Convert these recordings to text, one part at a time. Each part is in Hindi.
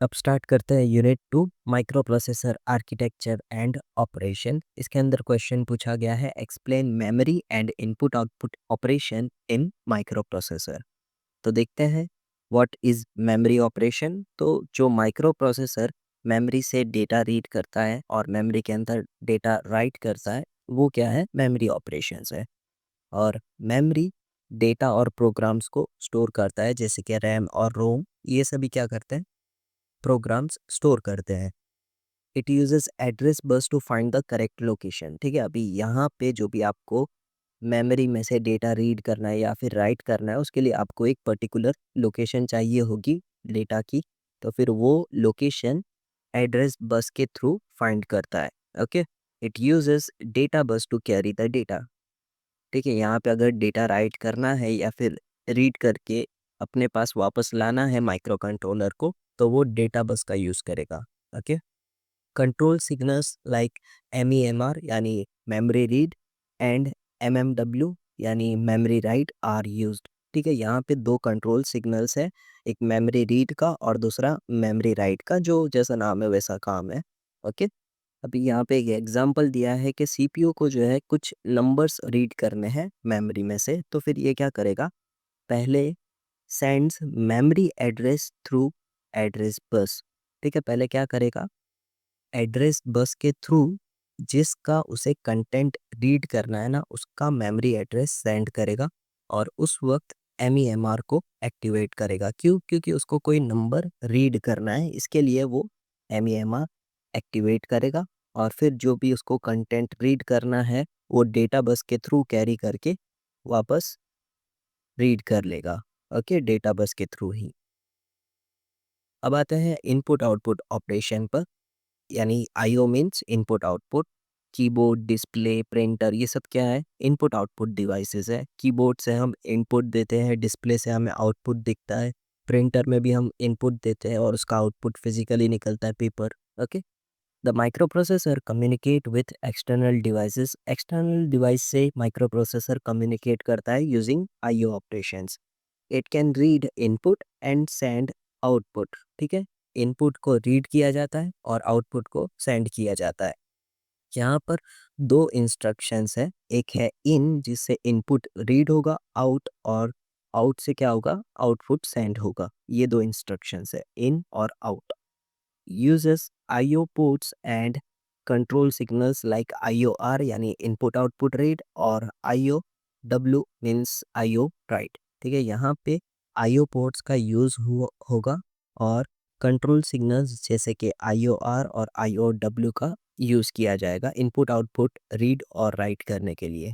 अब स्टार्ट करते हैं unit 2 micro processor architecture and operation. इसके अंदर क्वेश्चन पूछा गया है, explain memory and input output operation in micro processor. तो देखते हैं व्हाट इज मेमोरी ऑपरेशन। तो जो माइक्रो प्रोसेसर मेमोरी से डेटा रीड करता है और मेमोरी के अंदर डेटा राइट करता है, वो क्या है, मेमोरी ऑपरेशंस है। और मेमोरी डेटा और प्रोग्राम्स को स्टोर करता है, जैसे कि रैम और रोम, ये सभी क्या करते हैं, प्रोग्राम्स स्टोर करते हैं। It uses address bus to find the correct location. ठीक है, अभी यहाँ पे जो भी आपको मेमोरी में से डेटा रीड करना है या फिर राइट करना है, उसके लिए आपको एक पर्टिकुलर लोकेशन चाहिए होगी डेटा की। तो फिर वो लोकेशन एड्रेस बस के थ्रू फाइंड करता है। Okay, it uses data bus to carry the data. ठीक है, यहाँ पे अगर डेटा राइट करना है या फिर रीड करके अपने पास वापस लाना है माइक्रो कंट्रोलर को, तो वो डेटा बस का यूज़ करेगा। Okay, control signals like MEMR यानी मेमोरी रीड एंड MMW यानी मेमोरी राइट आर यूज्ड। ठीक है, यहाँ पे दो कंट्रोल सिग्नल्स है, एक मेमोरी रीड का और दूसरा मेमोरी राइट का, जो जैसा नाम है वैसा काम है। ओके, अभी यहाँ पे एक एग्जांपल दिया है कि CPU को जो है कुछ नंबर्स रीड करने हैं मेमोरी में से, तो फिर ये क्या करेगा, पहले sends memory address through address bus. ठीक है, पहले क्या करेगा, एड्रेस बस के थ्रू जिसका उसे कंटेंट रीड करना है ना, उसका मेमोरी एड्रेस सेंड करेगा और उस वक्त MEMR को एक्टिवेट करेगा। क्यों? क्योंकि उसको कोई नंबर रीड करना है, इसके लिए वो MEMR एक्टिवेट करेगा और फिर जो भी उसको कंटेंट रीड करना है वो डेटा बस के थ्रू कैरी करके वापस रीड कर लेगा। ओके, डेटा बस के थ्रू ही। अब आते हैं इनपुट आउटपुट ऑपरेशन पर, यानी IO means input output. Keyboard, display, printer, ये सब क्या है, इनपुट आउटपुट डिवाइसेस है। कीबोर्ड से हम इनपुट देते हैं, डिस्प्ले से हमें आउटपुट दिखता है, प्रिंटर में भी हम इनपुट देते हैं और उसका आउटपुट फिजिकली निकलता है, paper. Okay, the micro processor communicate with external devices. External device से माइक्रो प्रोसेसर कम्युनिकेट करता है using IO operations. It can read input and send output. ठीक है, इनपुट को रीड किया जाता है और आउटपुट को सेंड किया जाता है। यहाँ पर दो इंस्ट्रक्शंस है, एक है इन जिससे इनपुट रीड होगा, आउट और आउट से क्या होगा, आउटपुट सेंड होगा। ये दो इंस्ट्रक्शंस है, इन और out. uses IO ports and control signals like IOR यानी input output read और IOW means IO write। ठीक है, यहाँ पे IO ports का यूज़ होगा और कंट्रोल सिग्नल्स जैसे कि IOR और IOW का यूज़ किया जाएगा इनपुट आउटपुट रीड और राइट करने के लिए।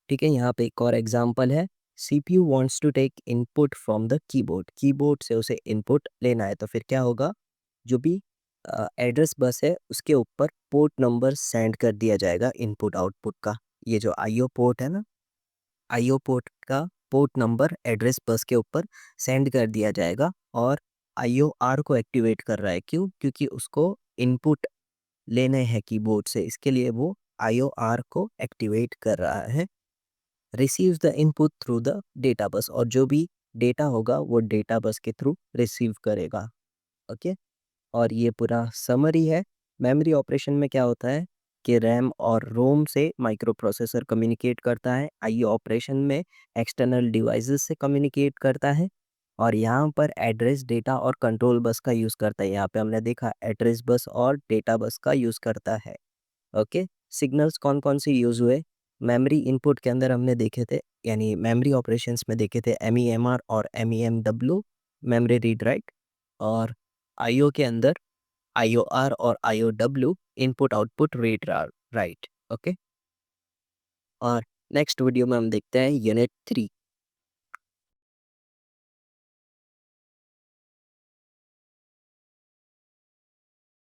ठीक है, यहाँ पे एक और एग्जांपल है, CPU wants to take input from the keyboard। Keyboard से उसे इनपुट लेना है, तो फिर क्या होगा, जो भी एड्रेस बस है उसके ऊपर पोर्ट नंबर सेंड कर दिया जाएगा इनपुट आउटपुट का। ये जो IO पोर्ट है ना, IO पोर्ट का पोर्ट नंबर एड्रेस बस के ऊपर सेंड कर दिया जाएगा और IOR को एक्टिवेट कर रहा है। क्यों? क्योंकि उसको इनपुट लेने हैं कीबोर्ड से, इसके लिए वो IOR को एक्टिवेट कर रहा है। Receives the input through the data bus, और जो भी डेटा होगा वो डेटा बस के थ्रू रिसीव करेगा। ओके, और ये पूरा समरी है। मेमोरी ऑपरेशन में क्या होता है कि रैम और रोम से माइक्रो प्रोसेसर कम्युनिकेट करता है, IO ऑपरेशन में एक्सटर्नल डिवाइसेस से कम्युनिकेट करता है और यहाँ पर एड्रेस, डेटा और कंट्रोल बस का यूज़ करता है। यहाँ पे हमने देखा एड्रेस बस और डेटा बस का यूज़ करता है। ओके, सिग्नल्स कौन कौन से यूज़ हुए, मेमोरी इनपुट के अंदर हमने देखे थे, यानी मेमोरी ऑपरेशंस में देखे थे MEMR और MEMW, मेमोरी रीड राइट। और IO के अंदर IOR और IOW, input output read write. Okay, और नेक्स्ट वीडियो में हम देखते हैं यूनिट 3।